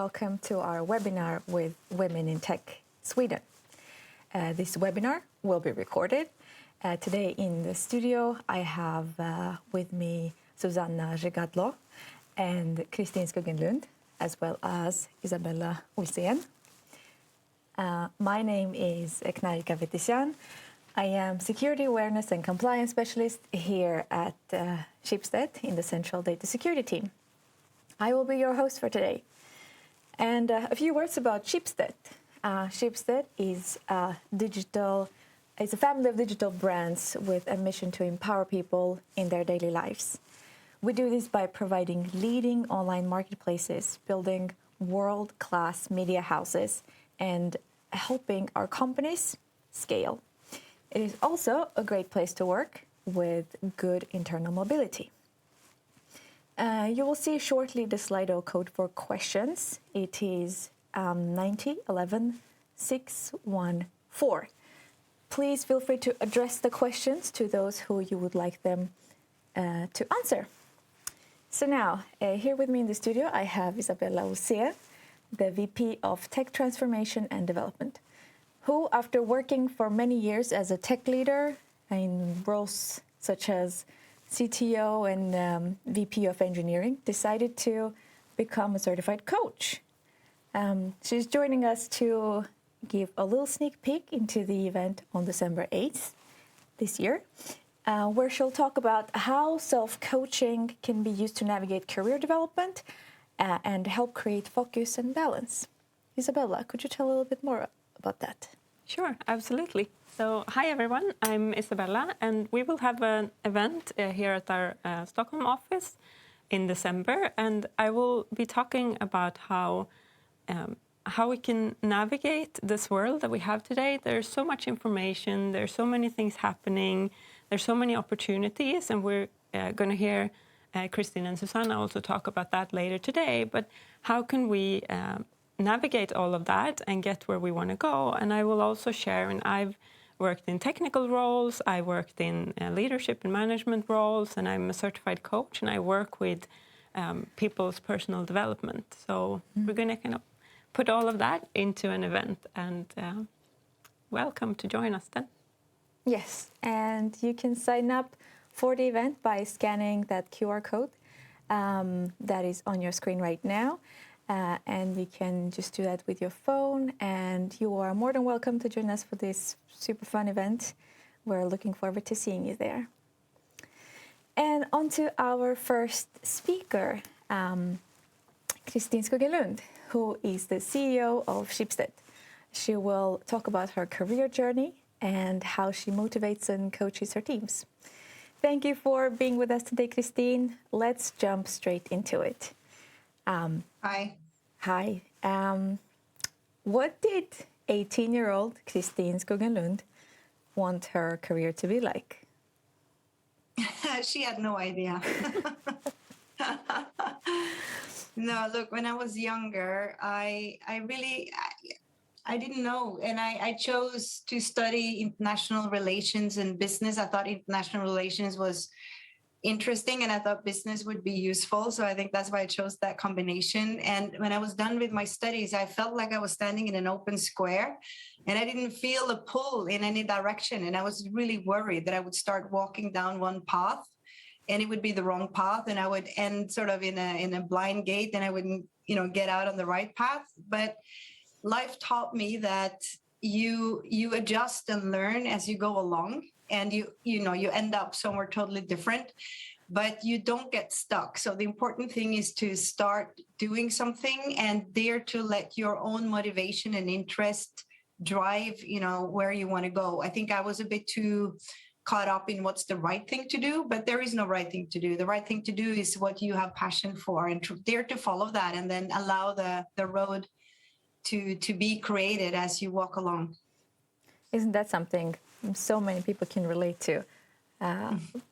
welcome to our webinar with Women in Tech Sweden. This webinar will be recorded. Today in the studio I have with me Susanna Regadlo and Kristin Skogenlund, as well as Isabella Olsén. My name is Eknarika Vetisyan. I am Security Awareness and Compliance Specialist here at Schibsted in the Central Data Security team. I will be your host for today. And a few words about Schibsted. Schibsted is a family of digital brands with a mission to empower people in their daily lives. We do this by providing leading online marketplaces, building world-class media houses, and helping our companies scale. It is also a great place to work with good internal mobility. You will see shortly the Slido code for questions. It is 9011614. Please feel free to address the questions to those who you would like them to answer. So now, here with me in the studio, I have Isabella Olsén, the VP of Tech Transformation and Development, who, after working for many years as a tech leader in roles such as CTO and VP of Engineering, decided to become a certified coach. She's joining us to give a little sneak peek into the event on December 8th this year, where she'll talk about how self-coaching can be used to navigate career development and help create focus and balance. Isabella, could you tell a little bit more about that? Sure, absolutely. So, hi everyone, I'm Isabella, and we will have an event here at our Stockholm office in December, and I will be talking about how we can navigate this world that we have today. There's so much information, there's so many things happening, there's so many opportunities, and we're going to hear Kristin and Susanna also talk about that later today. But how can we navigate all of that and get where we want to go? And I will also share, and I've worked in technical roles, I worked in leadership and management roles, and I'm a certified coach, and I work with people's personal development. So we're going to kind of put all of that into an event, and welcome to join us then. Yes, and you can sign up for the event by scanning that QR code that is on your screen right now. And you can just do that with your phone, and you are more than welcome to join us for this super fun event. We're looking forward to seeing you there. And on to our first speaker, Kristin Skogenlund, who is the CEO of Schibsted. She will talk about her career journey and how she motivates and coaches her teams. Thank you for being with us today, Kristin. Let's jump straight into it. Hi. Hi. What did 18-year-old Kristin Skogenlund want her career to be like? She had no idea. No, look, when I was younger, I didn't know. And I chose to study international relations and business. I thought international relations was interesting, and I thought business would be useful. So I think that's why I chose that combination. And when I was done with my studies, I felt like I was standing in an open square, and I didn't feel a pull in any direction. And I was really worried that I would start walking down one path and it would be the wrong path, and I would end sort of in a blind gate, and I wouldn't, get out on the right path. But life taught me that you adjust and learn as you go along, and you end up somewhere totally different, but you don't get stuck. So the important thing is to start doing something and dare to let your own motivation and interest drive, where you want to go. I think I was a bit too caught up in what's the right thing to do, but there is no right thing to do. The right thing to do is what you have passion for, and dare to follow that, and then allow the road to be created as you walk along. Isn't that something so many people can relate to?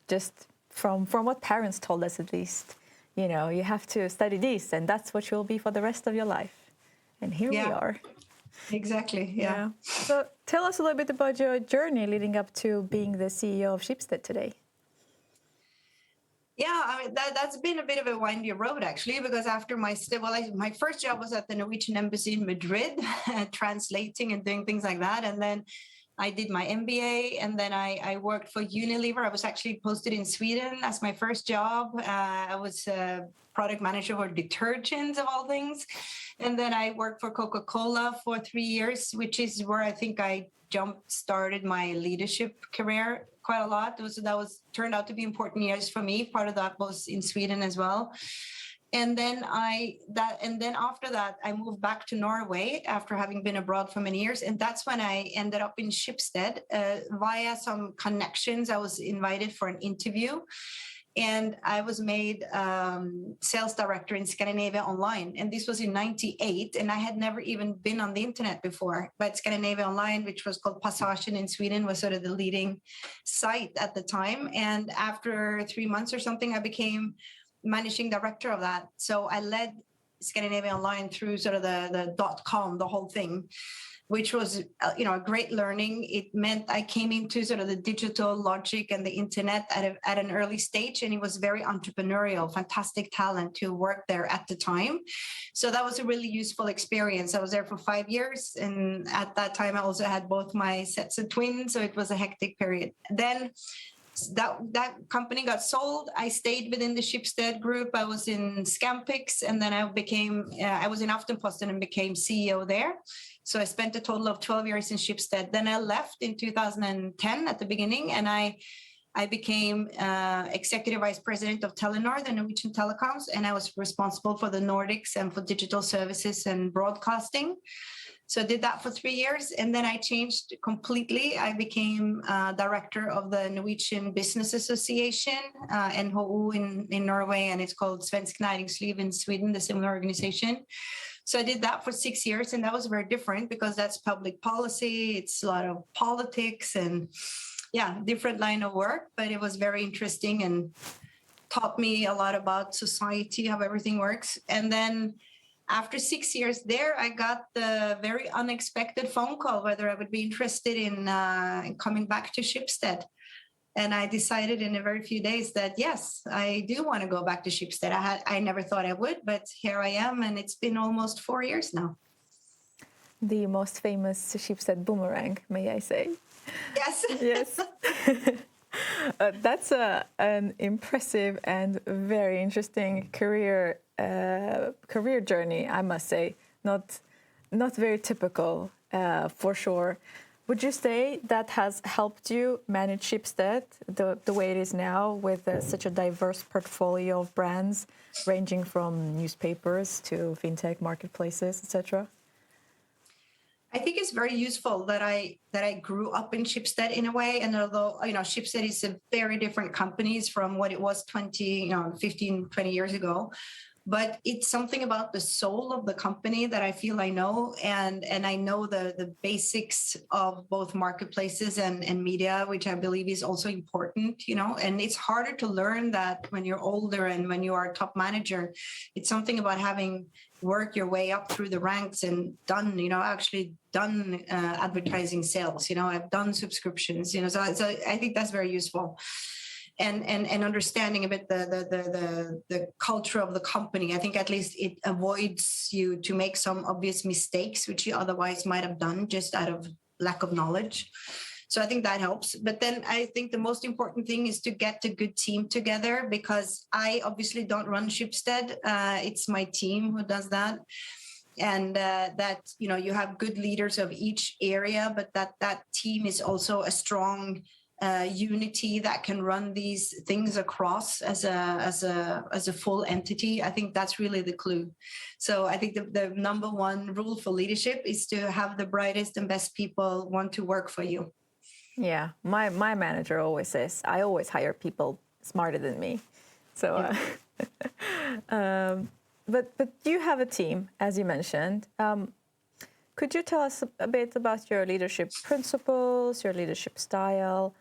Just from what parents told us, at least, you have to study this, and that's what you'll be for the rest of your life. And here we are. Exactly. Yeah. So tell us a little bit about your journey leading up to being the CEO of Schibsted today. Yeah, I mean that's been a bit of a windy road actually, because after my first job was at the Norwegian Embassy in Madrid, translating and doing things like that, and then I did my MBA, and then I worked for Unilever. I was actually posted in Sweden as my first job. I was a product manager for detergents of all things, and then I worked for Coca-Cola for 3 years, which is where I think I started my leadership career quite a lot. That was turned out to be important years for me. Part of that was in Sweden as well. And then after that, I moved back to Norway after having been abroad for many years. And that's when I ended up in Schibsted via some connections. I was invited for an interview, and I was made sales director in Scandinavia Online. And this was in 98. And I had never even been on the internet before. But Scandinavia Online, which was called Passagen in Sweden, was sort of the leading site at the time. And after 3 months or something, I became managing director of that. So I led Scandinavia Online through sort of the .com, the whole thing, which was a great learning. It meant I came into sort of the digital logic and the internet at an early stage, and it was very entrepreneurial, fantastic talent who worked there at the time. So that was a really useful experience. I was there for 5 years, and at that time I also had both my sets of twins, so it was a hectic period. Then that company got sold. I stayed within the Schibsted group. I was in Scampix, and then I was in Aftenposten and became CEO there. So I spent a total of 12 years in Schibsted. Then I left in 2010 at the beginning, and I became executive vice president of Telenor, the Norwegian telecoms, and I was responsible for the Nordics and for digital services and broadcasting. So I did that for 3 years, and then I changed completely. I became director of the Norwegian Business Association, NHO in Norway, and it's called Svensk Næringsliv in Sweden, the similar organization. So I did that for 6 years, and that was very different because that's public policy. It's a lot of politics and different line of work, but it was very interesting and taught me a lot about society, how everything works. And then after 6 years there, I got the very unexpected phone call whether I would be interested in coming back to Schibsted. And I decided in a very few days that, yes, I do want to go back to Schibsted. I never thought I would, but here I am, and it's been almost 4 years now. The most famous Schibsted boomerang, may I say? Yes. Yes. That's an impressive and very interesting career journey, I must say. Not very typical, for sure. Would you say that has helped you manage Schibsted the way it is now, with such a diverse portfolio of brands ranging from newspapers to fintech marketplaces, etc.? I think it's very useful that I grew up in Schibsted in a way. And although, Schibsted is a very different companies from what it was 15, 20 years ago. But it's something about the soul of the company that I feel I know. And I know the basics of both marketplaces and media, which I believe is also important, and it's harder to learn that when you're older and when you are a top manager. It's something about having worked your way up through the ranks and actually done advertising sales, I've done subscriptions, so I think that's very useful. And understanding a bit the culture of the company. I think at least it avoids you to make some obvious mistakes, which you otherwise might have done just out of lack of knowledge. So I think that helps. But then I think the most important thing is to get a good team together, because I obviously don't run Schibsted. It's my team who does that. And that, you have good leaders of each area, but that team is also a strong unity that can run these things across as a full entity. I think that's really the clue. So I think the number one rule for leadership is to have the brightest and best people want to work for you. Yeah, my manager always says I always hire people smarter than me. So, but you have a team, as you mentioned. Could you tell us a bit about your leadership principles, your leadership style,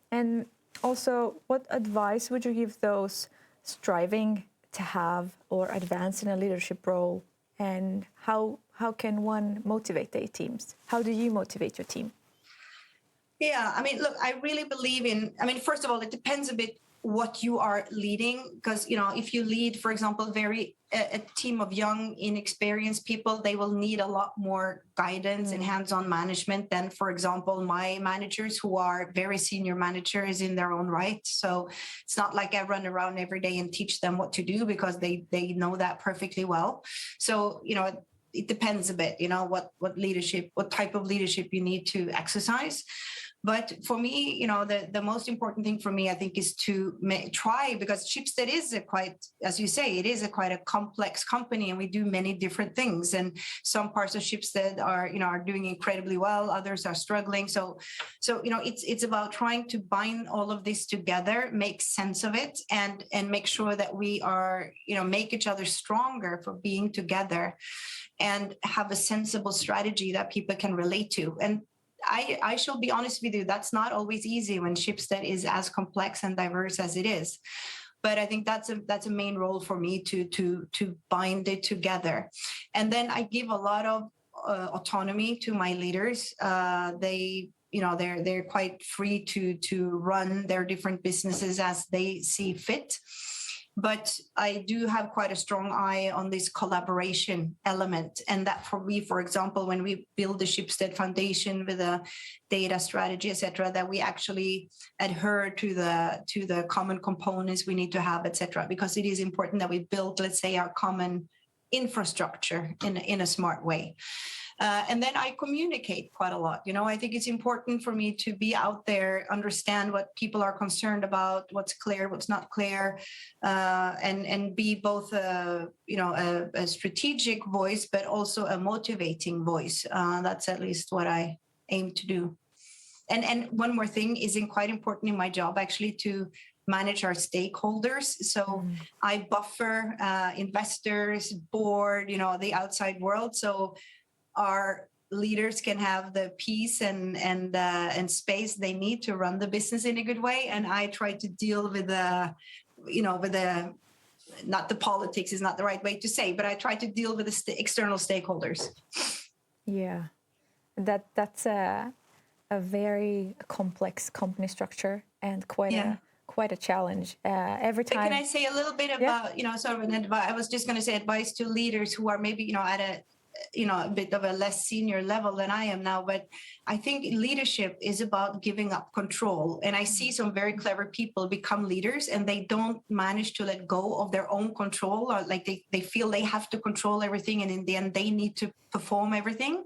and also what advice would you give those striving to have or advance in a leadership role, and how can one motivate their teams? How do you motivate your team? Yeah, look, I really believe in, first of all, it depends a bit what you are leading, because if you lead, for example, a team of young inexperienced people, they will need a lot more guidance and hands-on management than, for example, my managers, who are very senior managers in their own right. So it's not like I run around every day and teach them what to do, because they know that perfectly well. So it depends a bit, what type of leadership you need to exercise. But for me, the most important thing for me, I think, is to try, because Schibsted is as you say, it is quite a complex company, and we do many different things. And some parts of Schibsted are doing incredibly well, others are struggling. So it's about trying to bind all of this together, make sense of it, and make sure that we are, make each other stronger for being together, and have a sensible strategy that people can relate to. And I shall be honest with you, that's not always easy when Schibsted is as complex and diverse as it is. But I think that's a main role for me to bind it together. And then I give a lot of autonomy to my leaders. They're quite free to run their different businesses as they see fit. But I do have quite a strong eye on this collaboration element. And that for me, for example, when we build the Schibsted Foundation with a data strategy, etc., that we actually adhere to the common components we need to have, etc., because it is important that we build, let's say, our common infrastructure in a smart way. And then I communicate quite a lot. I think it's important for me to be out there, understand what people are concerned about, what's clear, what's not clear, and be both a strategic voice, but also a motivating voice. That's at least what I aim to do. And one more thing is quite important in my job, actually, to manage our stakeholders. So I buffer investors, board, the outside world. So our leaders can have the peace and space they need to run the business in a good way. And I try to deal with not the politics is not the right way to say, but I try to deal with the external stakeholders. Yeah, that's a very complex company structure, and quite a challenge every time. Can I say a little bit about, sort of an advice? I was just going to say advice to leaders who are maybe, at a bit of a less senior level than I am now. But I think leadership is about giving up control. And I see some very clever people become leaders and they don't manage to let go of their own control, or like they feel they have to control everything. And in the end, they need to perform everything.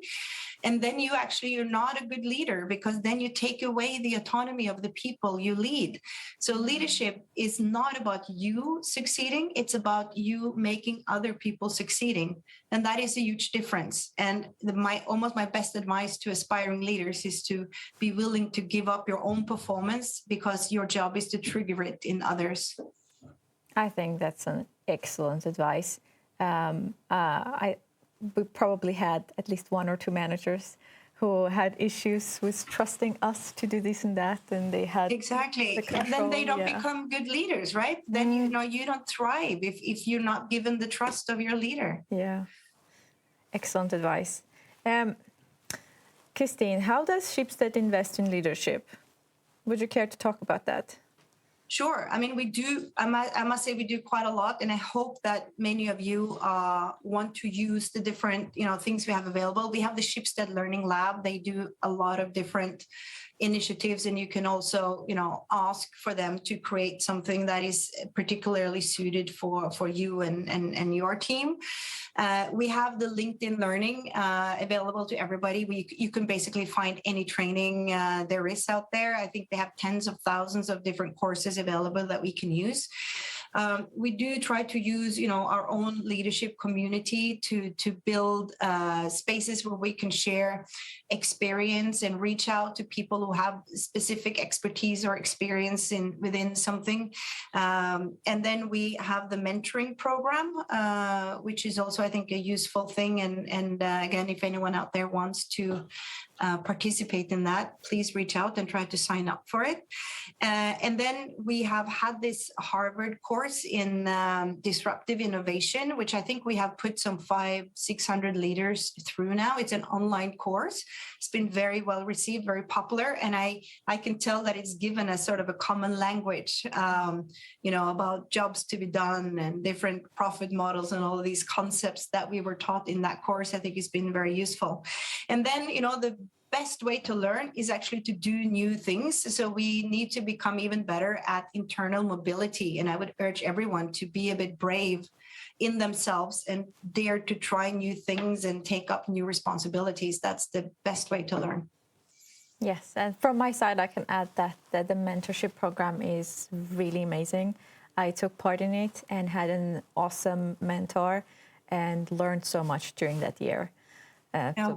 And then you're not a good leader, because then you take away the autonomy of the people you lead. So leadership is not about you succeeding. It's about you making other people succeeding. And that is a huge difference. And my best advice to aspiring leaders is to be willing to give up your own performance, because your job is to trigger it in others. I think that's an excellent advice. We probably had at least one or two managers who had issues with trusting us to do this and that, and they had exactly, and then they don't become good leaders, right? Then you don't thrive if you're not given the trust of your leader. Yeah, excellent advice. Christine, how does Schibsted invest in leadership? Would you care to talk about that? Sure. I mean, we do. I must say we do quite a lot, and I hope that many of you want to use the different, things we have available. We have the Schibsted Learning Lab. They do a lot of different initiatives, and you can also, ask for them to create something that is particularly suited for you and your team. We have the LinkedIn Learning available to everybody. You can basically find any training there is out there. I think they have tens of thousands of different courses available that we can use. We do try to use, our own leadership community to build spaces where we can share experience and reach out to people who have specific expertise or experience within something. And then we have the mentoring program, which is also, I think, a useful thing. And again, if anyone out there wants to participate in that, please reach out and try to sign up for it. And then we have had this Harvard course in disruptive innovation, which I think we have put some 500-600 leaders through now. It's an online course. It's been very well received, very popular. And I can tell that it's given us sort of a common language, about jobs to be done and different profit models and all of these concepts that we were taught in that course. I think it's been very useful. And then, the best way to learn is actually to do new things. So we need to become even better at internal mobility. And I would urge everyone to be a bit brave in themselves and dare to try new things and take up new responsibilities. That's the best way to learn. Yes, and from my side, I can add that the mentorship program is really amazing. I took part in it and had an awesome mentor and learned so much during that year.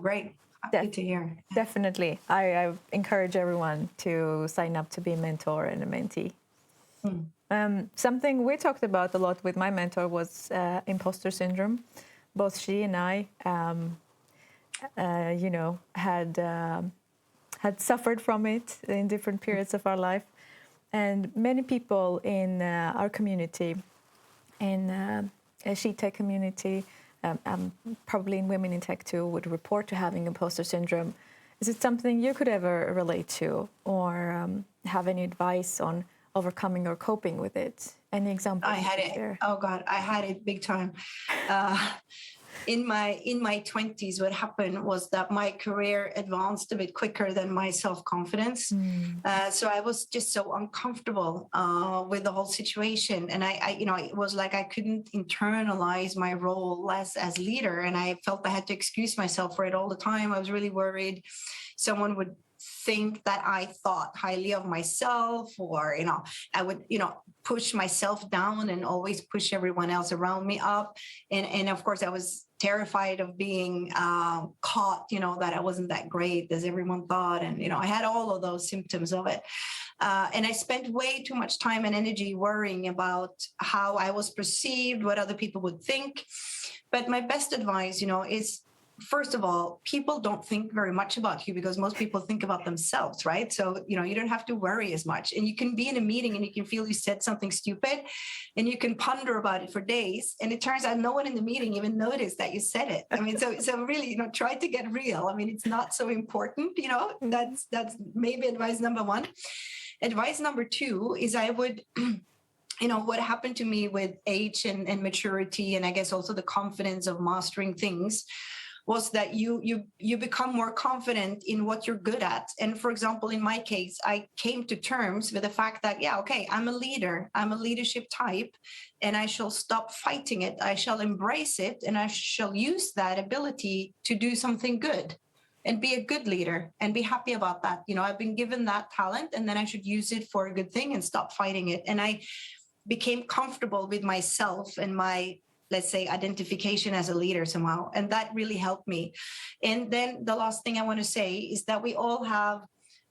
Great. Good to hear. Definitely. I encourage everyone to sign up to be a mentor and a mentee. Something we talked about a lot with my mentor was imposter syndrome. Both she and I, had suffered from it in different periods of our life. And many people in our community, in a She-Tech community, probably in Women in Tech too, would report to having imposter syndrome. Is it something you could ever relate to or have any advice on overcoming or coping with it? Any examples? I had it. There? Oh God, I had it big time. In my 20s, what happened was that my career advanced a bit quicker than my self-confidence. So I was just so uncomfortable with the whole situation. And it was like I couldn't internalize my role as leader. And I felt I had to excuse myself for it all the time. I was really worried someone would think that I thought highly of myself, or, I would, push myself down and always push everyone else around me up. And of course, I was terrified of being caught, that I wasn't that great as everyone thought. And, I had all of those symptoms of it. And I spent way too much time and energy worrying about how I was perceived, what other people would think. But my best advice, is, first of all, people don't think very much about you because most people think about themselves, right? So, you don't have to worry as much. And you can be in a meeting and you can feel you said something stupid and you can ponder about it for days. And it turns out no one in the meeting even noticed that you said it. I mean, so really, try to get real. I mean, it's not so important, that's maybe advice number one. Advice number two is I would... what happened to me with age and maturity, and I guess also the confidence of mastering things, was that you become more confident in what you're good at. And for example, in my case, I came to terms with the fact that, I'm a leader, I'm a leadership type, and I shall stop fighting it. I shall embrace it, and I shall use that ability to do something good and be a good leader and be happy about that. I've been given that talent, and then I should use it for a good thing and stop fighting it. And I became comfortable with myself and my, let's say, identification as a leader somehow. And that really helped me. And then the last thing I want to say is that we all have,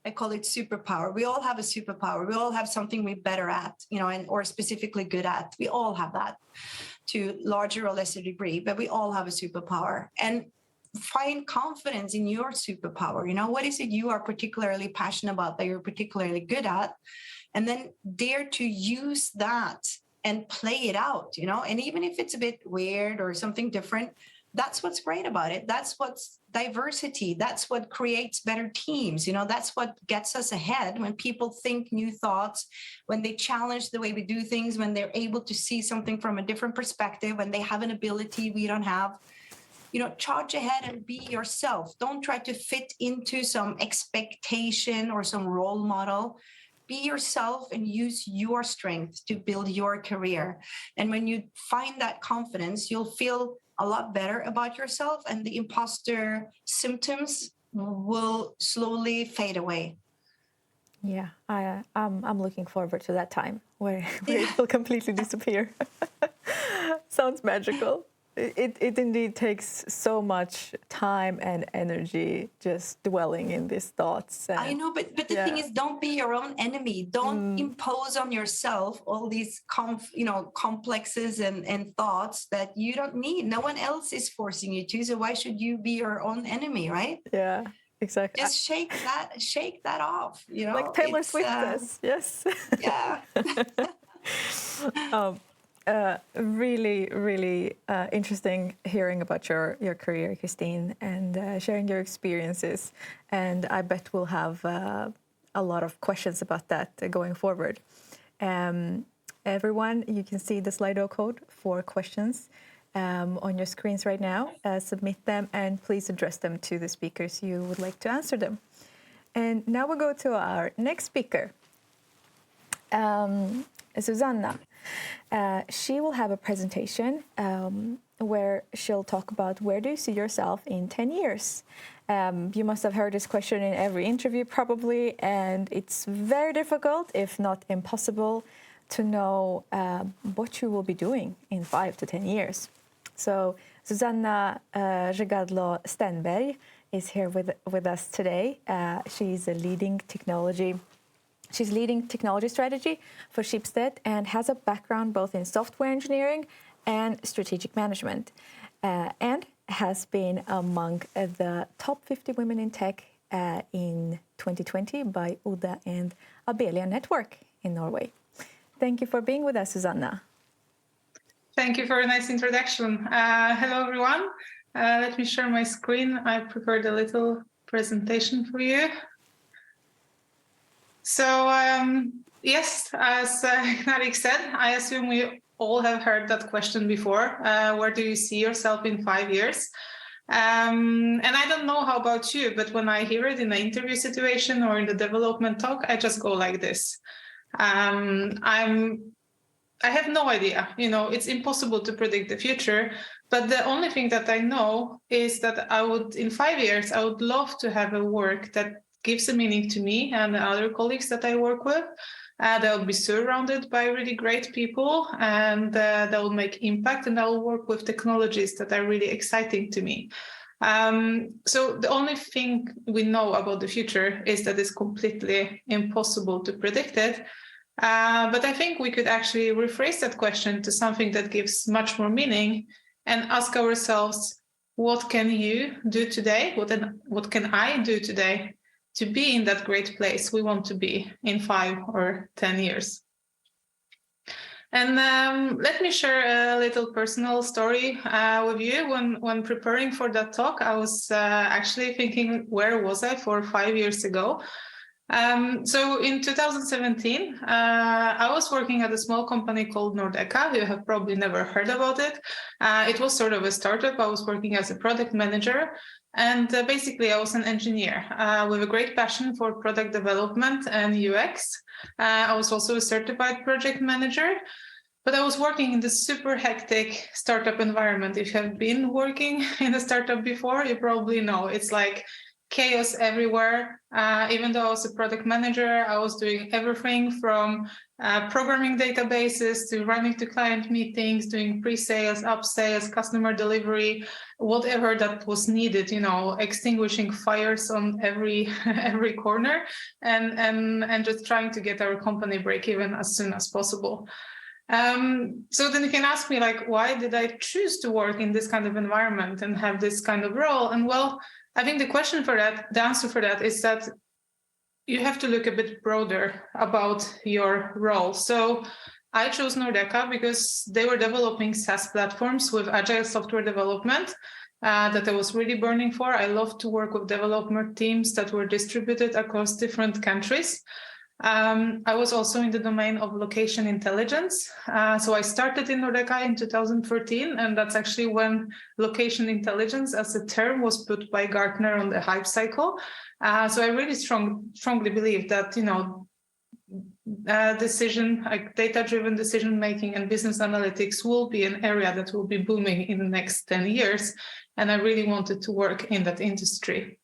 I call it superpower. We all have a superpower. We all have something we're better at, or specifically good at. We all have that to larger or lesser degree, but we all have a superpower. And find confidence in your superpower. What is it you are particularly passionate about, that you're particularly good at? And then dare to use that and play it out, and even if it's a bit weird or something different, that's what's great about it. That's what's diversity. That's what creates better teams. That's what gets us ahead, when people think new thoughts, when they challenge the way we do things, when they're able to see something from a different perspective, when they have an ability we don't have. Charge ahead and be yourself. Don't try to fit into some expectation or some role model. Be yourself and use your strength to build your career. And when you find that confidence, you'll feel a lot better about yourself, and the imposter symptoms will slowly fade away. Yeah, I'm looking forward to that time where it will completely disappear. Sounds magical. It indeed takes so much time and energy just dwelling in these thoughts. I know, but the thing is, don't be your own enemy. Don't impose on yourself all these complexes and thoughts that you don't need. No one else is forcing you to, so why should you be your own enemy, right? Yeah. exactly. just shake that off, you know. Like Taylor It's, Swift does. Yes. yeah. Really, really interesting hearing about your career, Christine, and sharing your experiences. And I bet we'll have a lot of questions about that going forward. Everyone, you can see the Slido code for questions on your screens right now. Submit them and please address them to the speakers you would like to answer them. And now we'll go to our next speaker, Susanna. She will have a presentation where she'll talk about where do you see yourself in 10 years. You must have heard this question in every interview probably, and it's very difficult, if not impossible, to know what you will be doing in 5 to 10 years. So Susanna Regadlo Stenberg is here with us today. She's leading technology strategy for Schibsted and has a background both in software engineering and strategic management, and has been among the top 50 women in tech in 2020 by Oda and Abelia Network in Norway. Thank you for being with us, Susanna. Thank you for a nice introduction. Hello, everyone. Let me share my screen. I prepared a little presentation for you. So, yes, as Narik said, I assume we all have heard that question before. Where do you see yourself in 5 years? And I don't know how about you, but when I hear it in an interview situation or in the development talk, I just go like this. I have no idea, you know, it's impossible to predict the future, but the only thing that I know is that in 5 years, I would love to have a work that gives a meaning to me and the other colleagues that I work with. That will be surrounded by really great people, and that will make impact, and I will work with technologies that are really exciting to me. So the only thing we know about the future is that it's completely impossible to predict it. But I think we could actually rephrase that question to something that gives much more meaning and ask ourselves, what can you do today? What can I do today to be in that great place we want to be in 5 or 10 years? And let me share a little personal story with you. When preparing for that talk, I was actually thinking, where was I 4 or 5 years ago? So in 2017, I was working at a small company called Nordeka. You have probably never heard about it. It was sort of a startup. I was working as a product manager. And basically, I was an engineer with a great passion for product development and UX. I was also a certified project manager. But I was working in this super hectic startup environment. If you have been working in a startup before, you probably know it's like chaos everywhere. Even though I was a product manager, I was doing everything from programming databases to running to client meetings, doing pre-sales, up-sales, customer delivery, whatever that was needed, you know, extinguishing fires on every corner and just trying to get our company break even as soon as possible. So then you can ask me, like, why did I choose to work in this kind of environment and have this kind of role? And well, I think the answer for that is that you have to look a bit broader about your role. So I chose Nordeka because they were developing SaaS platforms with agile software development that I was really burning for. I love to work with development teams that were distributed across different countries. I was also in the domain of location intelligence. So I started in Nordeka in 2013, and that's actually when location intelligence as a term was put by Gartner on the hype cycle. So I really strongly believe that, you know, data-driven decision-making and business analytics will be an area that will be booming in the next 10 years. And I really wanted to work in that industry.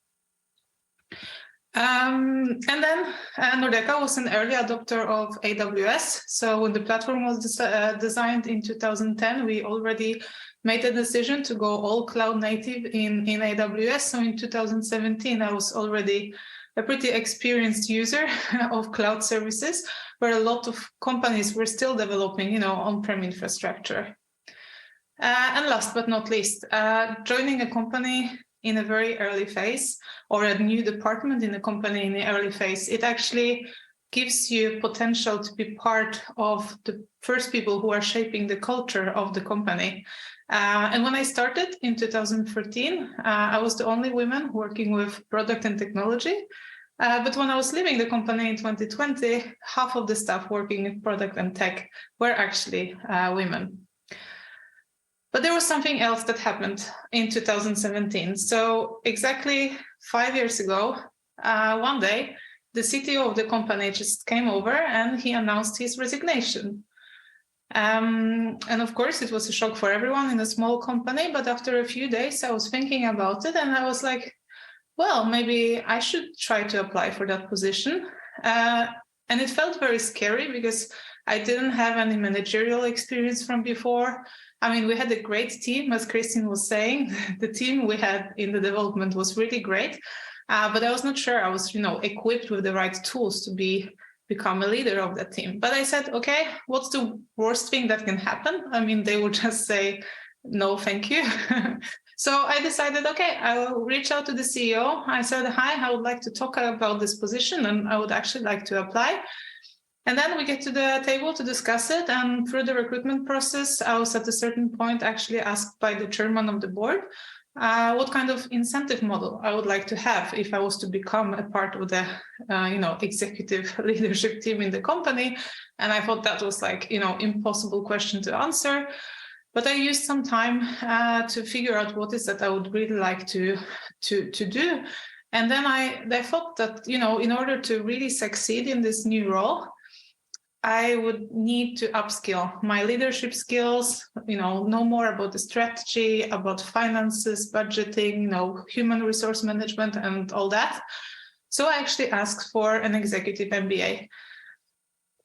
And then Nordeka was an early adopter of AWS. So when the platform was designed in 2010, we already made the decision to go all cloud native in AWS. So in 2017, I was already a pretty experienced user of cloud services, where a lot of companies were still developing, you know, on-prem infrastructure. And last but not least, joining a company in a very early phase, or a new department in a company in the early phase, it actually gives you potential to be part of the first people who are shaping the culture of the company. And when I started in 2013, I was the only woman working with product and technology. But when I was leaving the company in 2020, half of the staff working in product and tech were actually women. But there was something else that happened in 2017. So exactly 5 years ago, one day, the CTO of the company just came over and he announced his resignation. And of course, it was a shock for everyone in a small company. But after a few days, I was thinking about it and I was like, well, maybe I should try to apply for that position. And it felt very scary because I didn't have any managerial experience from before. I mean, we had a great team, as Kristin was saying. The team we had in the development was really great, but I was not sure I was, equipped with the right tools to become a leader of that team. But I said, okay, what's the worst thing that can happen? I mean, they would just say, no, thank you. So I decided, okay, I'll reach out to the CEO. I said, hi, I would like to talk about this position and I would actually like to apply. And then we get to the table to discuss it. And through the recruitment process, I was at a certain point actually asked by the chairman of the board what kind of incentive model I would like to have if I was to become a part of the executive leadership team in the company. And I thought that was impossible question to answer. But I used some time to figure out what is that I would really like to do. And then I thought that, in order to really succeed in this new role, I would need to upskill my leadership skills, know more about the strategy, about finances, budgeting, human resource management and all that. So I actually asked for an executive MBA.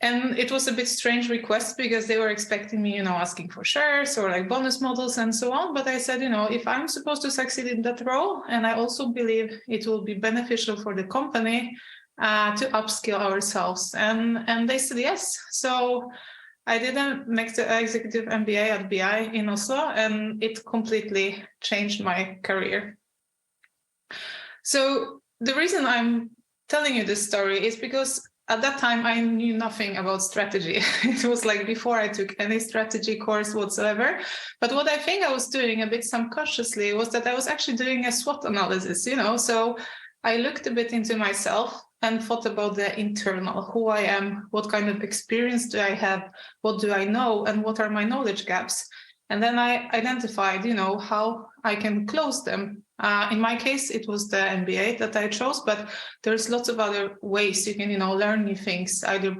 And it was a bit strange request because they were expecting me, asking for shares or like bonus models and so on. But I said, if I'm supposed to succeed in that role, and I also believe it will be beneficial for the company to upskill ourselves. And they said yes. So I didn't make the executive MBA at BI in Oslo, and it completely changed my career. So the reason I'm telling you this story is because at that time, I knew nothing about strategy. It was like before I took any strategy course whatsoever. But what I think I was doing a bit subconsciously was that I was actually doing a SWOT analysis, So I looked a bit into myself and thought about the internal, who I am, what kind of experience do I have, what do I know, and what are my knowledge gaps. And then I identified, how I can close them. In my case, it was the MBA that I chose, but there's lots of other ways you can, learn new things, either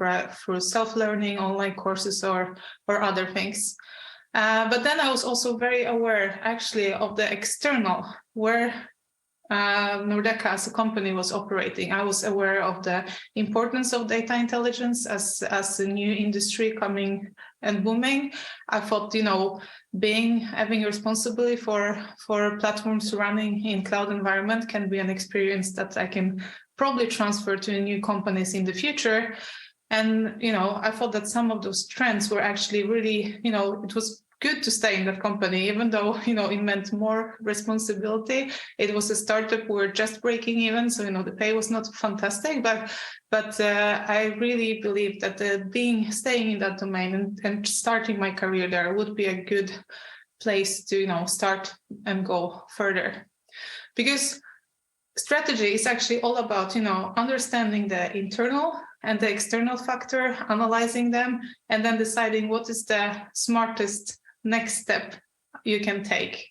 through self-learning, online courses, or other things. But then I was also very aware, actually, of the external, where Nordea as a company was operating. I was aware of the importance of data intelligence as a new industry coming and booming. I thought, having responsibility for platforms running in cloud environment can be an experience that I can probably transfer to new companies in the future. And, I thought that some of those trends were actually really, it was good to stay in that company, even though, it meant more responsibility. It was a startup, we were just breaking even. So, the pay was not fantastic, but I really believe that staying in that domain and starting my career there would be a good place to, start and go further. Because strategy is actually all about, understanding the internal and the external factor, analyzing them, and then deciding what is the smartest next step you can take.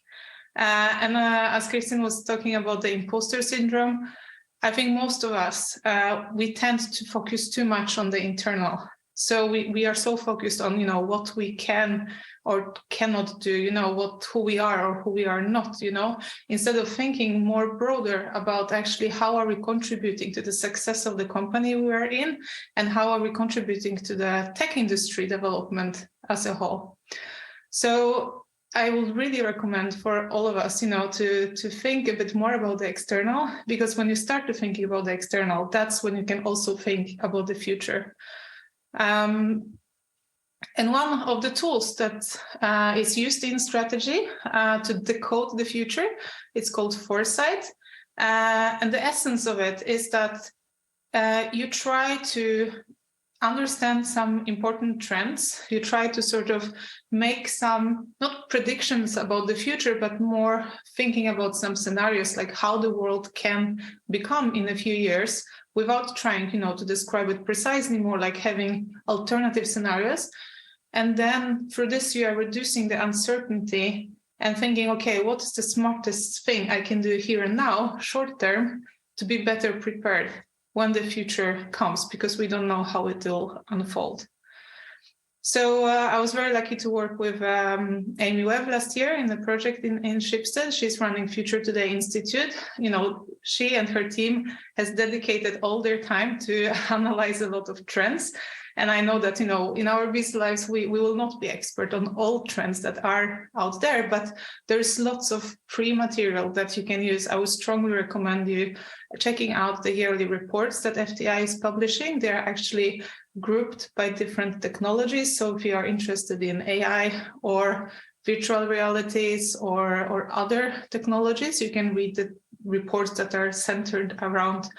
And as Kristin was talking about the imposter syndrome, I think most of us, we tend to focus too much on the internal. So we are so focused on, what we can or cannot do, who we are or who we are not, instead of thinking more broader about actually how are we contributing to the success of the company we are in, and how are we contributing to the tech industry development as a whole. So I would really recommend for all of us, to think a bit more about the external, because when you start to thinking about the external, that's when you can also think about the future. And one of the tools that is used in strategy to decode the future, it's called foresight. And the essence of it is that you try to understand some important trends. You try to sort of make some, not predictions about the future, but more thinking about some scenarios, like how the world can become in a few years, without trying, to describe it precisely, more like having alternative scenarios. And then through this, you are reducing the uncertainty and thinking, okay, what is the smartest thing I can do here and now, short term, to be better prepared when the future comes, because we don't know how it will unfold. So I was very lucky to work with Amy Webb last year in the project in Schibsted. She's running Future Today Institute. She and her team has dedicated all their time to analyze a lot of trends. And I know that, in our busy lives, we will not be expert on all trends that are out there, but there's lots of free material that you can use. I would strongly recommend you checking out the yearly reports that FTI is publishing. They're actually grouped by different technologies. So if you are interested in AI or virtual realities or other technologies, you can read the reports that are centered around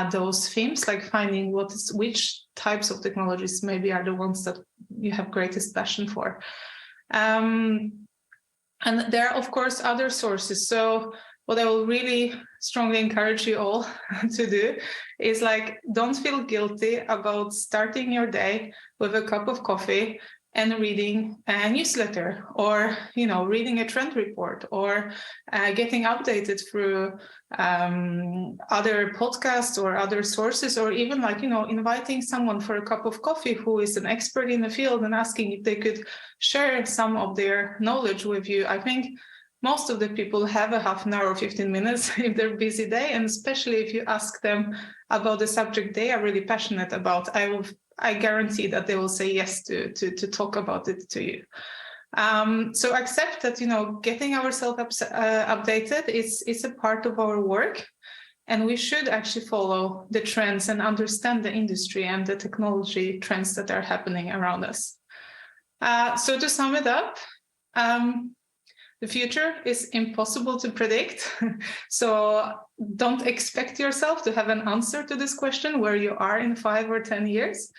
those themes, like finding which types of technologies maybe are the ones that you have greatest passion for. And there are, of course, other sources. So what I will really strongly encourage you all to do is don't feel guilty about starting your day with a cup of coffee and reading a newsletter, or reading a trend report, or getting updated through other podcasts or other sources, or even inviting someone for a cup of coffee who is an expert in the field and asking if they could share some of their knowledge with you. I think most of the people have a half an hour or 15 minutes if they're busy day, and especially if you ask them about the subject they are really passionate about, I guarantee that they will say yes to talk about it to you. So accept that, getting ourselves updated is a part of our work, and we should actually follow the trends and understand the industry and the technology trends that are happening around us. So to sum it up, the future is impossible to predict. So don't expect yourself to have an answer to this question, where you are in 5 or 10 years,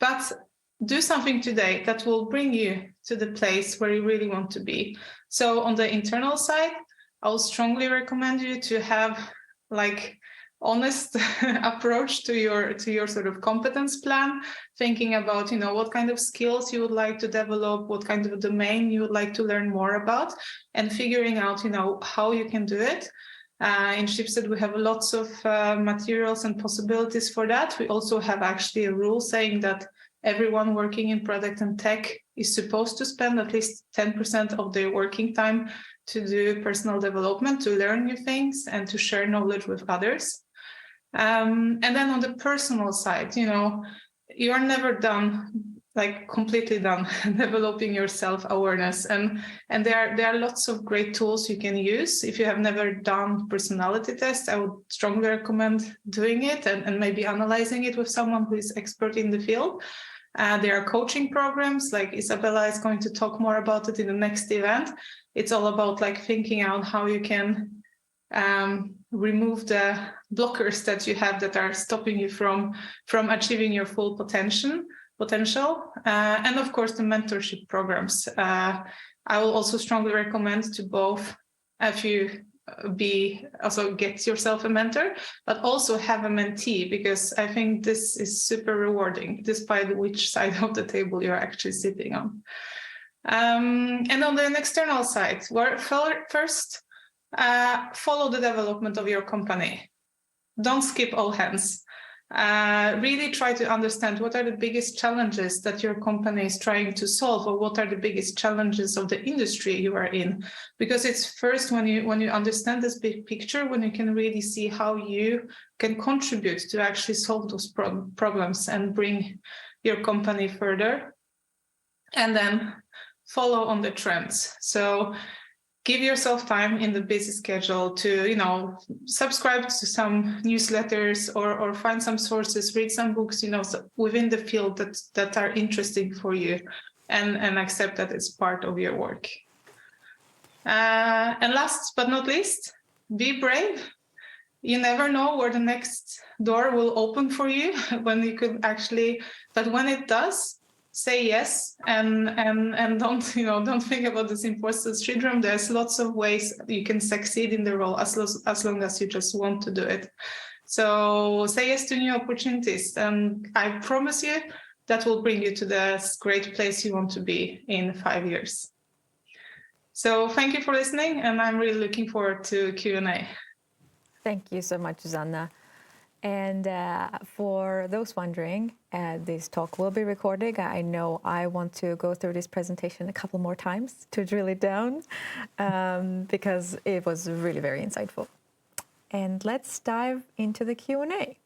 but do something today that will bring you to the place where you really want to be. So on the internal side, I will strongly recommend you to have honest approach to your sort of competence plan, thinking about what kind of skills you would like to develop, what kind of domain you would like to learn more about, and figuring out how you can do it. In Schibsted, we have lots of materials and possibilities for that. We also have actually a rule saying that everyone working in product and tech is supposed to spend at least 10% of their working time to do personal development, to learn new things and to share knowledge with others. And then on the personal side, you are never done, completely done developing your self-awareness. And there are lots of great tools you can use. If you have never done personality tests, I would strongly recommend doing it and maybe analyzing it with someone who is expert in the field. There are coaching programs, like Isabella is going to talk more about it in the next event. It's all about thinking out how you can remove the blockers that you have that are stopping you from achieving your full potential. And of course, the mentorship programs. I will also strongly recommend to both, if you also get yourself a mentor, but also have a mentee, because I think this is super rewarding, despite which side of the table you're actually sitting on. And on the external side, first, follow the development of your company. Don't skip all hands. Really try to understand what are the biggest challenges that your company is trying to solve, or what are the biggest challenges of the industry you are in. Because it's first when you understand this big picture, when you can really see how you can contribute to actually solve those problems and bring your company further. And then follow on the trends. So give yourself time in the busy schedule to, subscribe to some newsletters or find some sources, read some books, within the field that are interesting for you, and accept that it's part of your work. And last but not least, be brave. You never know where the next door will open for you when you could actually, but when it does, say yes, and don't think about this imposter syndrome. There's lots of ways you can succeed in the role as long as you just want to do it. So say yes to new opportunities, and I promise you that will bring you to the great place you want to be in 5 years. So thank you for listening, and I'm really looking forward to Q&A. Thank you so much, Susanna. And for those wondering, this talk will be recorded. I know I want to go through this presentation a couple more times to drill it down because it was really very insightful. And let's dive into the Q&A.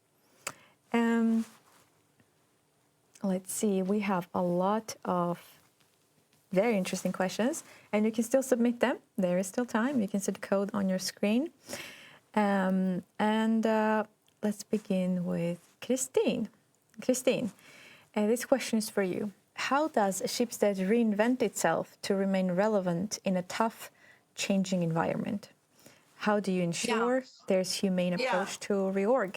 Let's see, we have a lot of very interesting questions, and you can still submit them. There is still time. You can see the code on your screen. Let's begin with Christine. Christine, this question is for you. How does Schibsted reinvent itself to remain relevant in a tough, changing environment? How do you ensure there's humane approach to reorg?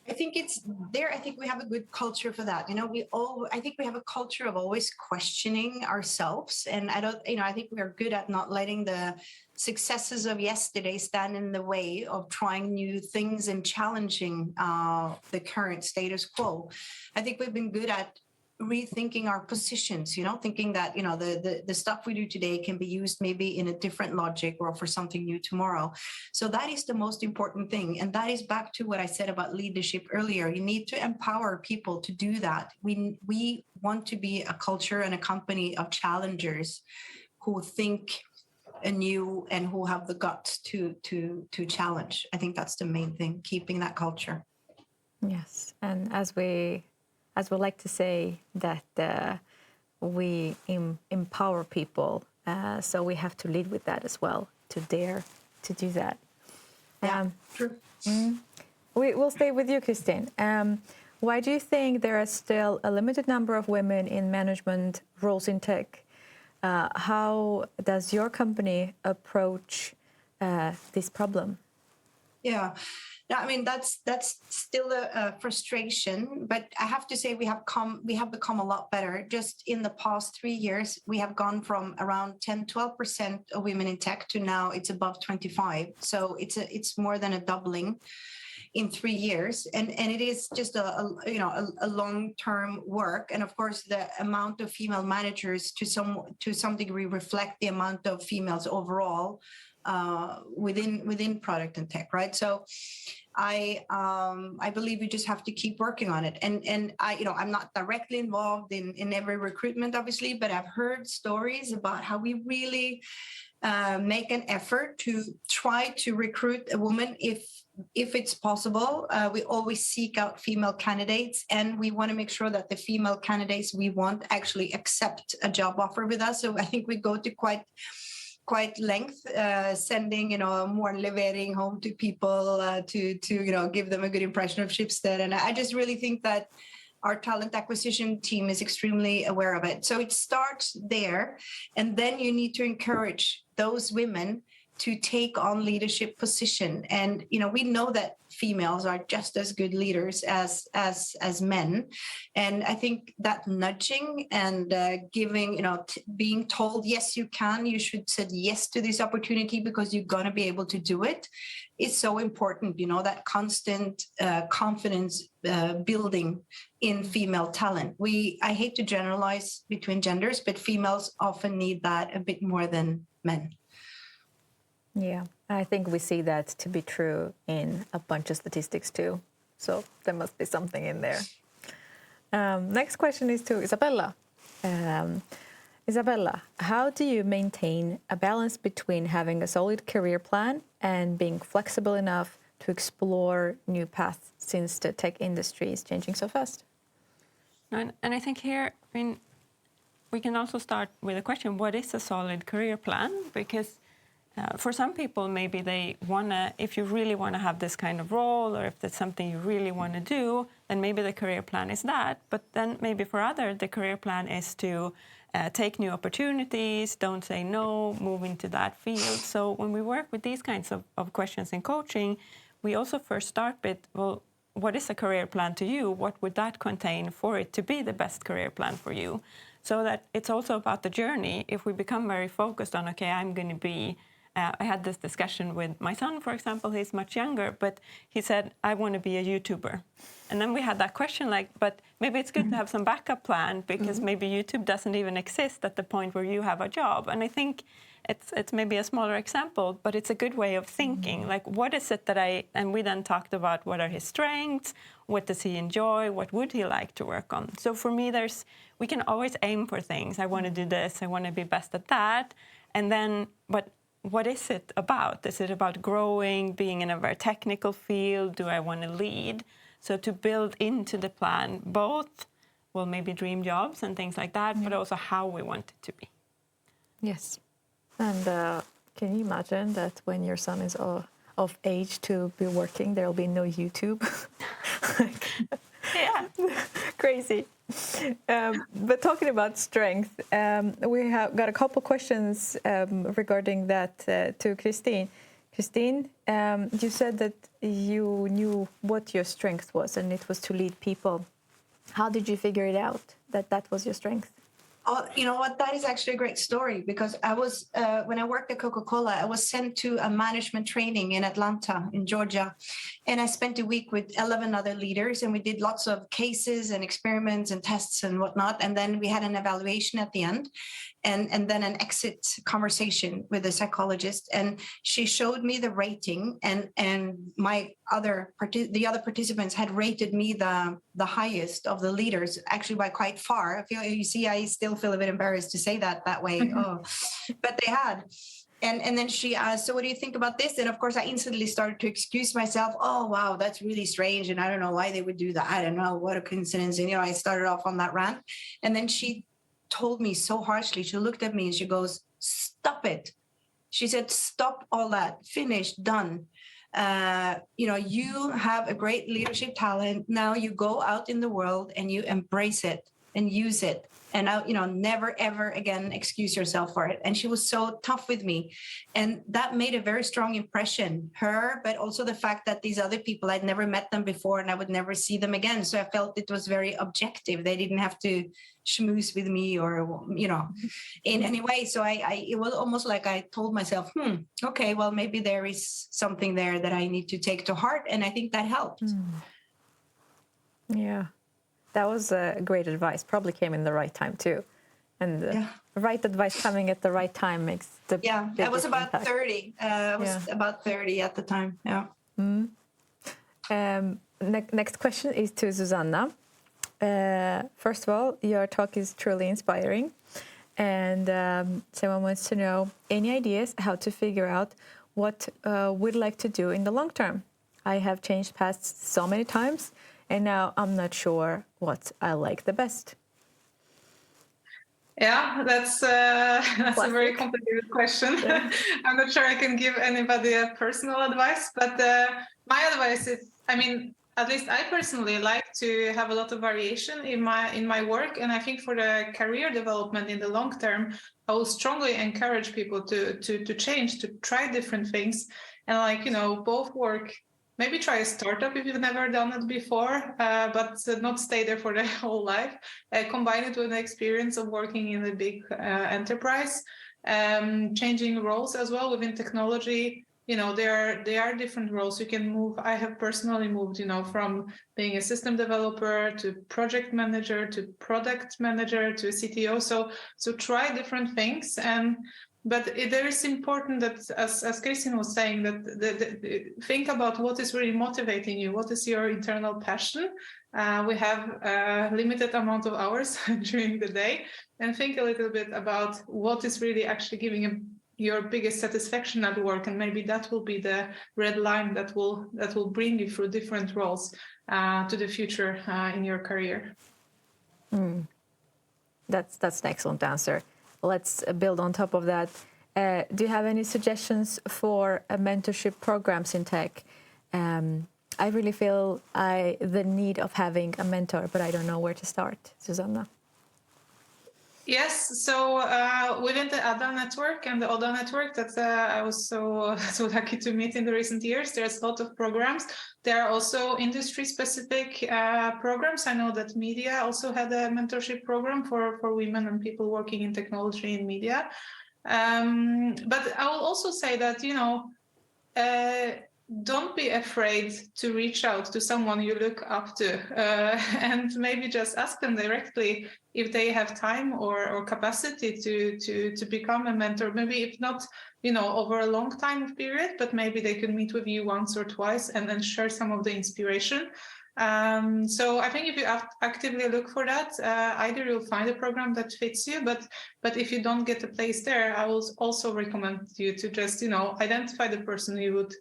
I think it's there. I think we have a good culture for that. I think we have a culture of always questioning ourselves. And I think we are good at not letting the successes of yesterday stand in the way of trying new things and challenging the current status quo. I think we've been good at rethinking our positions, thinking that, the stuff we do today can be used maybe in a different logic or for something new tomorrow. So that is the most important thing. And that is back to what I said about leadership earlier. You need to empower people to do that. We want to be a culture and a company of challengers who think anew and who have the guts to challenge. I think that's the main thing, keeping that culture. Yes, and as we like to say that we empower people, so we have to lead with that as well, to dare to do that. True. We'll stay with you, Christine. Why do you think there are still a limited number of women in management roles in tech? How does your company approach this problem? Yeah. I mean, that's still a frustration, but I have to say we have become a lot better. Just in the past 3 years, we have gone from around 10-12% of women in tech to now it's above 25. So it's more than a doubling in 3 years, and it is just a long-term work. And of course, the amount of female managers to some degree reflect the amount of females overall within product and tech, right? So I believe we just have to keep working on it. And I'm not directly involved in every recruitment, obviously, but I've heard stories about how we really make an effort to try to recruit a woman if it's possible. We always seek out female candidates, and we want to make sure that the female candidates we want actually accept a job offer with us. So I think we go to quite length, sending, more levering home to people to give them a good impression of Schibsted. And I just really think that our talent acquisition team is extremely aware of it. So it starts there, and then you need to encourage those women to take on leadership position. And we know that females are just as good leaders as men, and I think that nudging and giving, being told yes you can, you should say yes to this opportunity because you're gonna be able to do it, is so important. That constant confidence building in female talent. I hate to generalize between genders, but females often need that a bit more than men. Yeah, I think we see that to be true in a bunch of statistics too. So there must be something in there. Next question is to Isabella. Isabella, how do you maintain a balance between having a solid career plan and being flexible enough to explore new paths since the tech industry is changing so fast? And I think here, we can also start with a question: what is a solid career plan? Because for some people, maybe they wanna, if you really want to have this kind of role, or if that's something you really want to do, then maybe the career plan is that. But then maybe for others, the career plan is to take new opportunities, don't say no, move into that field. So when we work with these kinds of questions in coaching, we also first start with, well, what is a career plan to you? What would that contain for it to be the best career plan for you? So that it's also about the journey. If we become very focused on, okay, I'm going to be, I had this discussion with my son, for example, he's much younger, but he said, I want to be a YouTuber. And then we had that question like, but maybe it's good to have some backup plan, because maybe YouTube doesn't even exist at the point where you have a job. And I think it's maybe a smaller example, but it's a good way of thinking. Like, what is it that and we then talked about what are his strengths, what does he enjoy, what would he like to work on? So for me, we can always aim for things. I want to do this, I want to be best at that. And then, but what is it about? Is it about growing, being in a very technical field? Do I want to lead? So to build into the plan both, well, maybe dream jobs and things like that, but also how we want it to be. Yes. And can you imagine that when your son is of age to be working, there will be no YouTube? Yeah. Crazy. But talking about strength, we have got a couple questions regarding that to Christine. Christine, you said that you knew what your strength was, and it was to lead people. How did you figure it out that was your strength? Oh, you know what? That is actually a great story, because I was, when I worked at Coca-Cola, I was sent to a management training in Atlanta, in Georgia. And I spent a week with 11 other leaders, and we did lots of cases and experiments and tests and whatnot. And then we had an evaluation at the end, and then an exit conversation with a psychologist. And she showed me the rating, and the other participants had rated me the highest of the leaders, actually by quite far. I still feel a bit embarrassed to say that way. Oh, but they had. And then she asked, so what do you think about this? And of course, I instantly started to excuse myself. Oh, wow, that's really strange. And I don't know why they would do that. I don't know, what a coincidence. And, I started off on that rant. And then she told me so harshly, she looked at me and she goes, stop it. She said, stop all that, finished, done. You have a great leadership talent. Now you go out in the world and you embrace it and use it. And never, ever again, excuse yourself for it. And she was so tough with me. And that made a very strong impression, her, but also the fact that these other people, I'd never met them before and I would never see them again. So I felt it was very objective. They didn't have to schmooze with me or, in any way. So it was almost like I told myself, okay, well, maybe there is something there that I need to take to heart. And I think that helped. Yeah. That was great advice. Probably came in the right time too, and right advice coming at the right time makes the I was about impact. 30. I was about 30 at the time. Yeah. Next question is to Susanna. First of all, your talk is truly inspiring, and someone wants to know any ideas how to figure out what we'd like to do in the long term. I have changed paths so many times. And now I'm not sure what I like the best. Yeah, that's a very complicated question. Yeah. I'm not sure I can give anybody a personal advice, but my advice is, at least I personally like to have a lot of variation in my work. And I think for the career development in the long term, I will strongly encourage people to change, to try different things. And both work. Maybe try a startup if you've never done it before, but not stay there for the whole life. Combine it with an experience of working in a big enterprise, changing roles as well within technology. There are different roles you can move. I have personally moved, from being a system developer to project manager to product manager to a CTO. So try different things. But there is important that, as Kristin was saying, that think about what is really motivating you. What is your internal passion? We have a limited amount of hours during the day, and think a little bit about what is really actually giving your biggest satisfaction at work, and maybe that will be the red line that will bring you through different roles to the future in your career. That's an excellent answer. Let's build on top of that. Do you have any suggestions for mentorship programs in tech? I really feel the need of having a mentor, but I don't know where to start. Susanna? Yes, so within the ADA network and the ODA network that I was so lucky to meet in the recent years, there's a lot of programs. There are also industry-specific programs. I know that media also had a mentorship program for women and people working in technology and media. But I will also say that, don't be afraid to reach out to someone you look up to and maybe just ask them directly if they have time or capacity to become a mentor. Maybe if not, over a long time period, but maybe they could meet with you once or twice and then share some of the inspiration. So I think if you actively look for that, either you'll find a program that fits you, but if you don't get a place there, I will also recommend you to just, identify the person you would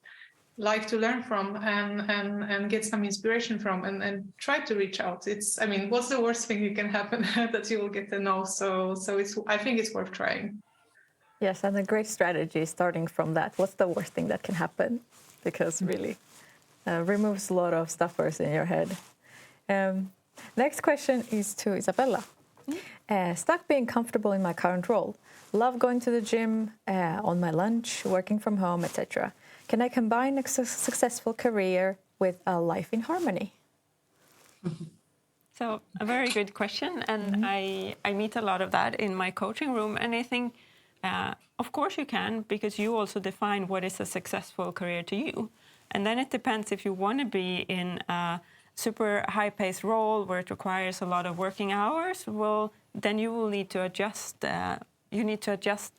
like to learn from and get some inspiration from and try to reach out. What's the worst thing you can happen? That you will get to know. So I think it's worth trying. Yes, and a great strategy starting from that. What's the worst thing that can happen? Because really removes a lot of stuffers in your head. Next question is to Isabella. Stuck being comfortable in my current role. Love going to the gym, on my lunch, working from home, etc. Can I combine a successful career with a life in harmony? So a very good question, and I meet a lot of that in my coaching room, and I think, of course you can, because you also define what is a successful career to you. And then it depends if you want to be in a super high-paced role where it requires a lot of working hours, well, then you will need to adjust,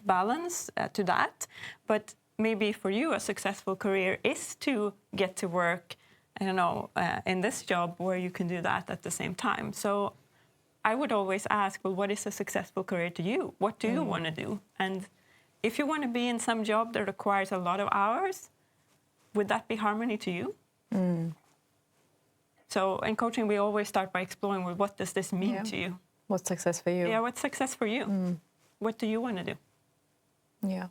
balance to that. But maybe for you, a successful career is to get to work, in this job where you can do that at the same time. So I would always ask, well, what is a successful career to you? What do you want to do? And if you want to be in some job that requires a lot of hours, would that be harmony to you? So in coaching, we always start by exploring, well, what does this mean to you? What's success for you? Yeah, what's success for you? What do you want to do? Yeah.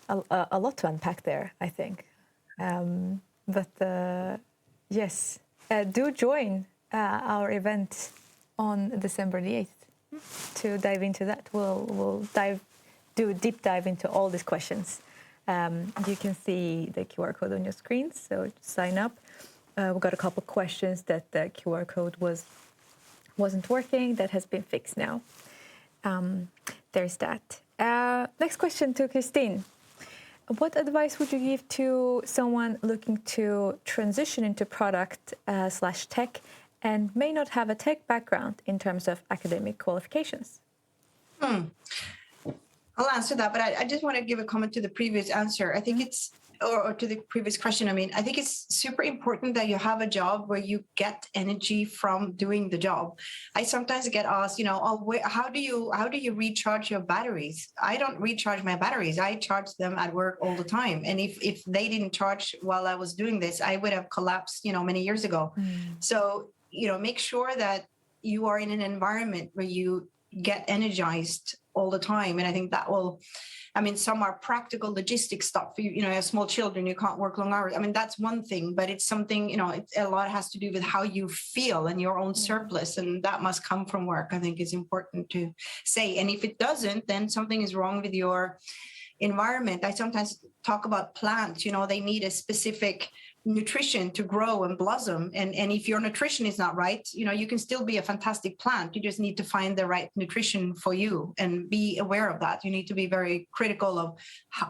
A lot to unpack there, I think. Yes, do join our event on December the 8th to dive into that. We'll do a deep dive into all these questions. You can see the QR code on your screen, so sign up. We've got a couple of questions that the QR code wasn't working. That has been fixed now. There's that. Next question to Christine. What advice would you give to someone looking to transition into product / tech and may not have a tech background in terms of academic qualifications? I'll answer that, but I just want to give a comment to the previous answer. I think it's, or to the previous question. I think it's super important that you have a job where you get energy from doing the job. I sometimes get asked, how do you recharge your batteries? I don't recharge my batteries. I charge them at work all the time. And if they didn't charge while I was doing this, I would have collapsed, many years ago. So, make sure that you are in an environment where you get energized all the time. And I think that will, some are practical logistic stuff. You have small children, you can't work long hours. That's one thing, but it's something, a lot has to do with how you feel and your own surplus. And that must come from work, I think is important to say. And if it doesn't, then something is wrong with your environment. I sometimes talk about plants, they need a specific nutrition to grow and blossom, and if your nutrition is not right, you can still be a fantastic plant. You just need to find the right nutrition for you and be aware of that. You need to be very critical of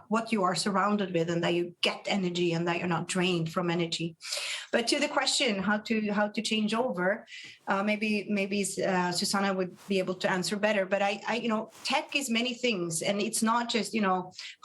what you are surrounded with, and that you get energy and that you're not drained from energy. But to the question, how to change over, maybe Susanna would be able to answer better. But I tech is many things, and it's not just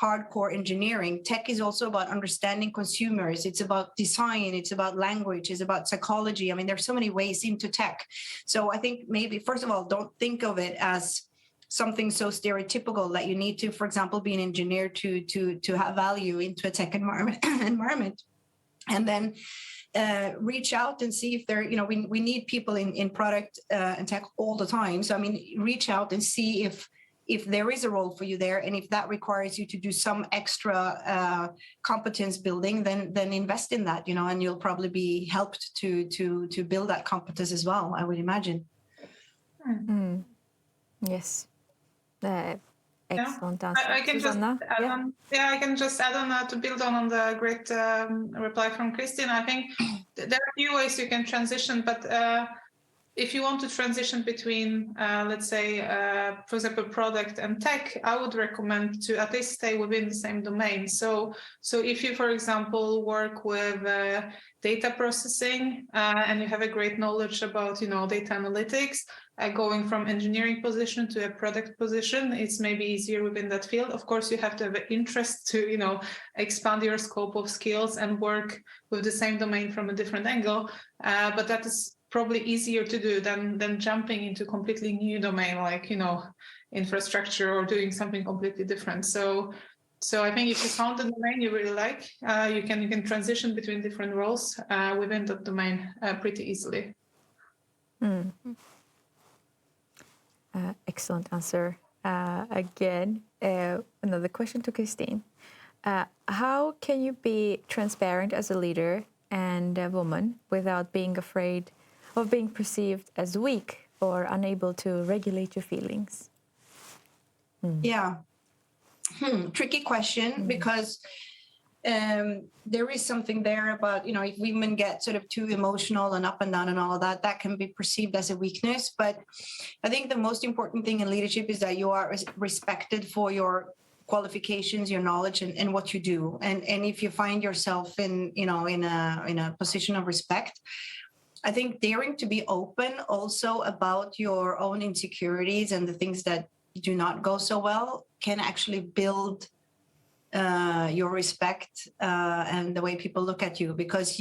hardcore engineering. Tech is also about understanding consumers. It's about design, it's about language, it's about psychology. There's so many ways into tech. So I think maybe, first of all, don't think of it as something so stereotypical that you need to, for example, be an engineer to have value into a tech environment. And then reach out and see if there, we need people in product and tech all the time. So, I mean, reach out and see if there is a role for you there, and if that requires you to do some extra competence building, then invest in that, and you'll probably be helped to build that competence as well, I would imagine. Yes. Excellent Yeah. answer. I can Susanna? just add on. Yeah, I can just add on to build on the great reply from Christine. I think there are a few ways you can transition, but if you want to transition between, let's say, for example, product and tech, I would recommend to at least stay within the same domain. So if you, for example, work with data processing and you have a great knowledge about, data analytics, going from engineering position to a product position, it's maybe easier within that field. Of course, you have to have an interest to, expand your scope of skills and work with the same domain from a different angle. But that is probably easier to do than jumping into completely new domain, like, infrastructure or doing something completely different. So I think if you found the domain you really like, you can transition between different roles within that domain pretty easily. Excellent answer. Again, another question to Christine. How can you be transparent as a leader and a woman without being afraid of being perceived as weak or unable to regulate your feelings? Yeah. Tricky question, because there is something there about, if women get sort of too emotional and up and down and all of that, that can be perceived as a weakness. But I think the most important thing in leadership is that you are respected for your qualifications, your knowledge, and what you do. And if you find yourself in a position of respect, I think daring to be open also about your own insecurities and the things that do not go so well can actually build your respect and the way people look at you, because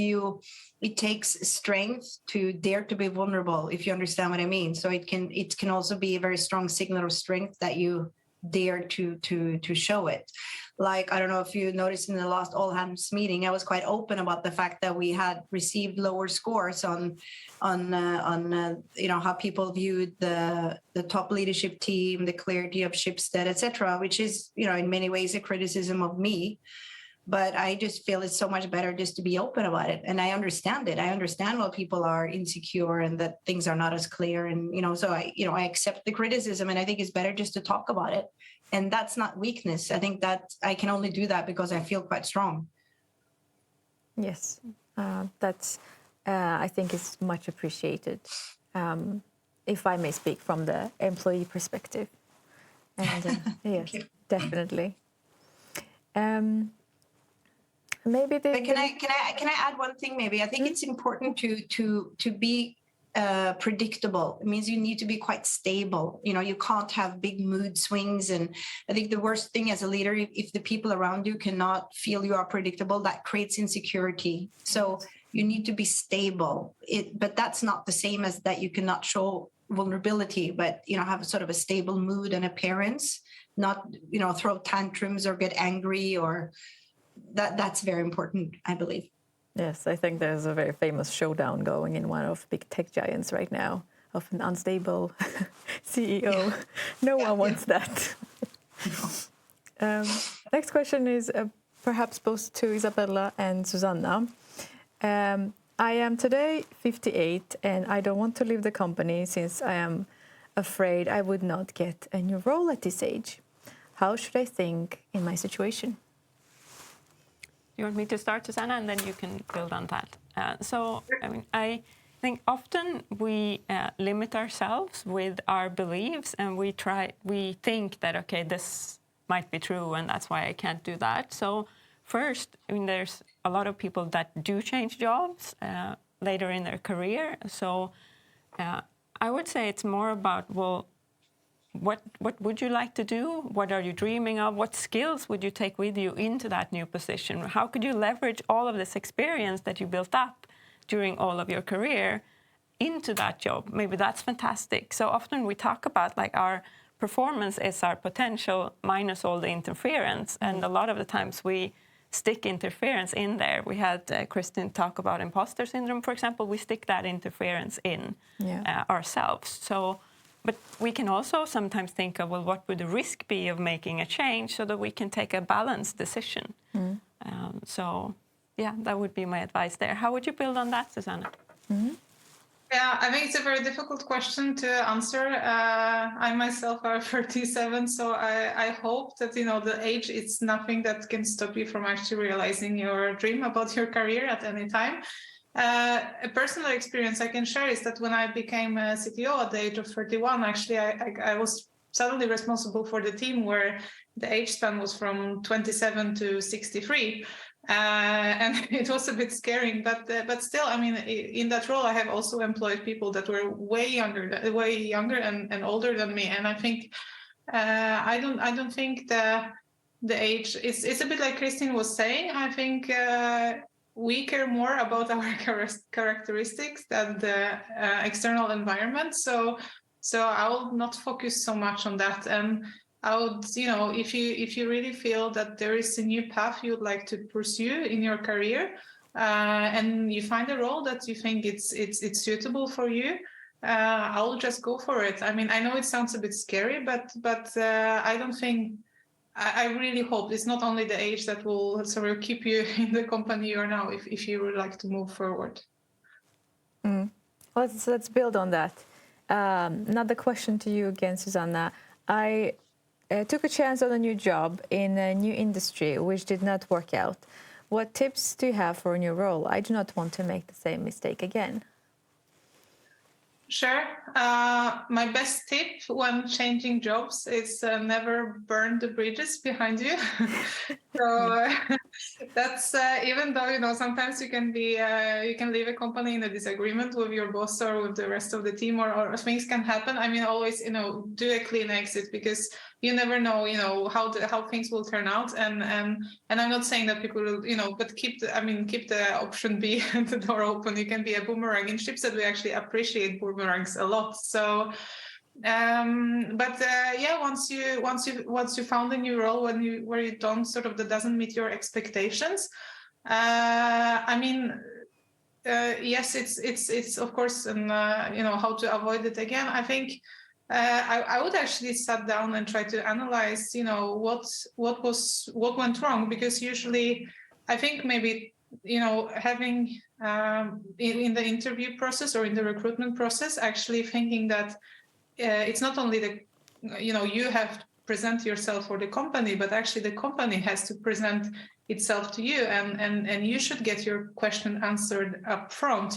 it takes strength to dare to be vulnerable, if you understand what I mean. So it can also be a very strong signal of strength that you dare to show it. Like, I don't know if you noticed in the last all hands meeting, I was quite open about the fact that we had received lower scores on how people viewed the top leadership team, the clarity of Schibsted, etc., which is, in many ways a criticism of me. But I just feel it's so much better just to be open about it. And I understand it. I understand why people are insecure and that things are not as clear. And, so I accept the criticism, and I think it's better just to talk about it. And that's not weakness. I think that I can only do that because I feel quite strong. Yes, that's, I think it's much appreciated, if I may speak from the employee perspective. And yes, definitely. Maybe can I add one thing? Maybe I think it's important to be predictable. It means you need to be quite stable. You can't have big mood swings. And I think the worst thing as a leader, if the people around you cannot feel you are predictable, that creates insecurity. So you need to be stable. But that's not the same as that you cannot show vulnerability, but have a sort of a stable mood and appearance, not throw tantrums or get angry, or that's very important, I believe. Yes, I think there's a very famous showdown going in one of big tech giants right now of an unstable CEO. No one wants that. Next question is perhaps both to Isabella and Susanna. I am today 58 and I don't want to leave the company since I am afraid I would not get a new role at this age. How should I think in my situation? You want me to start, Susanna, and then you can build on that. I think often we limit ourselves with our beliefs, and we think that, okay, this might be true, and that's why I can't do that. So first, there's a lot of people that do change jobs later in their career. So I would say it's more about, well, what would you like to do? What are you dreaming of? What skills would you take with you into that new position? How could you leverage all of this experience that you built up during all of your career into that job? Maybe that's fantastic. So often we talk about like our performance is our potential minus all the interference. And a lot of the times we stick interference in there. We had Kristin talk about imposter syndrome, for example. We stick that interference in ourselves. So, but we can also sometimes think of, well, what would the risk be of making a change so that we can take a balanced decision? So, yeah, that would be my advice there. How would you build on that, Susanna? Yeah, I think it's a very difficult question to answer. I myself are 37, so I hope that, the age is nothing that can stop you from actually realizing your dream about your career at any time. A personal experience I can share is that when I became a CTO at the age of 31, actually, I was suddenly responsible for the team where the age span was from 27 to 63. And it was a bit scary, but still, I mean, in that role, I have also employed people that were way younger and older than me. And I think I don't think the age it's a bit like Kristin was saying. I think we care more about our characteristics than the external environment. So I will not focus so much on that. And I would, if you really feel that there is a new path you would like to pursue in your career, and you find a role that you think it's suitable for you, I'll just go for it. I mean, I know it sounds a bit scary, but I don't think. I really hope it's not only the age that will sort of keep you in the company you are now, if you would like to move forward. Let's build on that. Another question to you again, Susanna. I took a chance on a new job in a new industry which did not work out. What tips do you have for a new role? I do not want to make the same mistake again. Sure. My best tip when changing jobs is never burn the bridges behind you. So that's even though sometimes you can leave a company in a disagreement with your boss or with the rest of the team, or things can happen. I mean, always do a clean exit, because you never know how things will turn out. And I'm not saying that people will but keep the option B and the door open. You can be a boomerang. In Schibsted we actually appreciate boomerangs a lot. So once you found a new role where you don't that doesn't meet your expectations, yes, it's of course, and how to avoid it again. I think I would actually sit down and try to analyze what went wrong, because usually I think maybe having in the interview process or in the recruitment process, actually thinking that it's not only you have to present yourself for the company, but actually the company has to present itself to you, and you should get your question answered up front.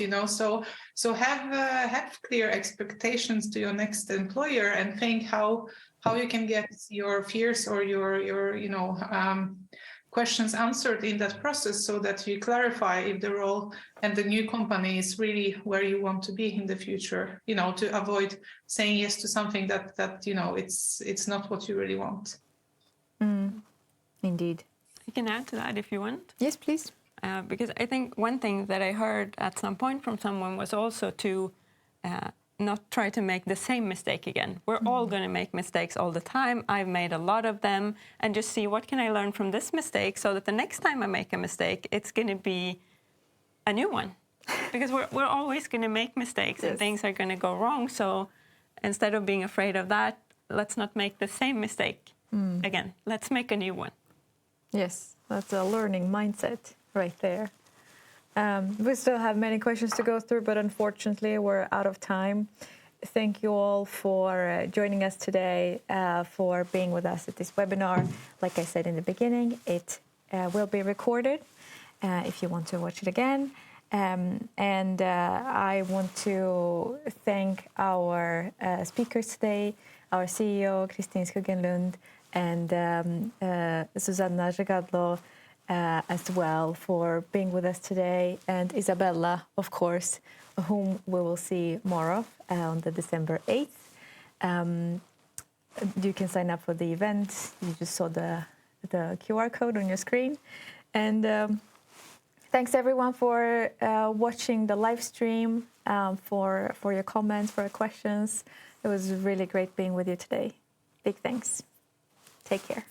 So have clear expectations to your next employer, and think how you can get your fears or your questions answered in that process, so that you clarify if the role and the new company is really where you want to be in the future, to avoid saying yes to something that it's not what you really want. Indeed. I can add to that if you want. Yes, please. Because I think one thing that I heard at some point from someone was also to not try to make the same mistake again. We're all going to make mistakes all the time. I've made a lot of them, and just see what can I learn from this mistake, so that the next time I make a mistake, it's going to be a new one. Because we're always going to make mistakes, and things are going to go wrong. So instead of being afraid of that, let's not make the same mistake again. Let's make a new one. Yes, that's a learning mindset right there. We still have many questions to go through, but unfortunately we're out of time. Thank you all for joining us today, for being with us at this webinar. Like I said in the beginning, it will be recorded if you want to watch it again. And I want to thank our speakers today, our CEO, Kristin Skogenlund, and Susanna Żegadlo, as well, for being with us today, and Isabella, of course, whom we will see more of on the December 8th. You can sign up for the event. You just saw the QR code on your screen. And thanks everyone for watching the live stream, for your comments, for your questions. It was really great being with you today. Big thanks. Take care.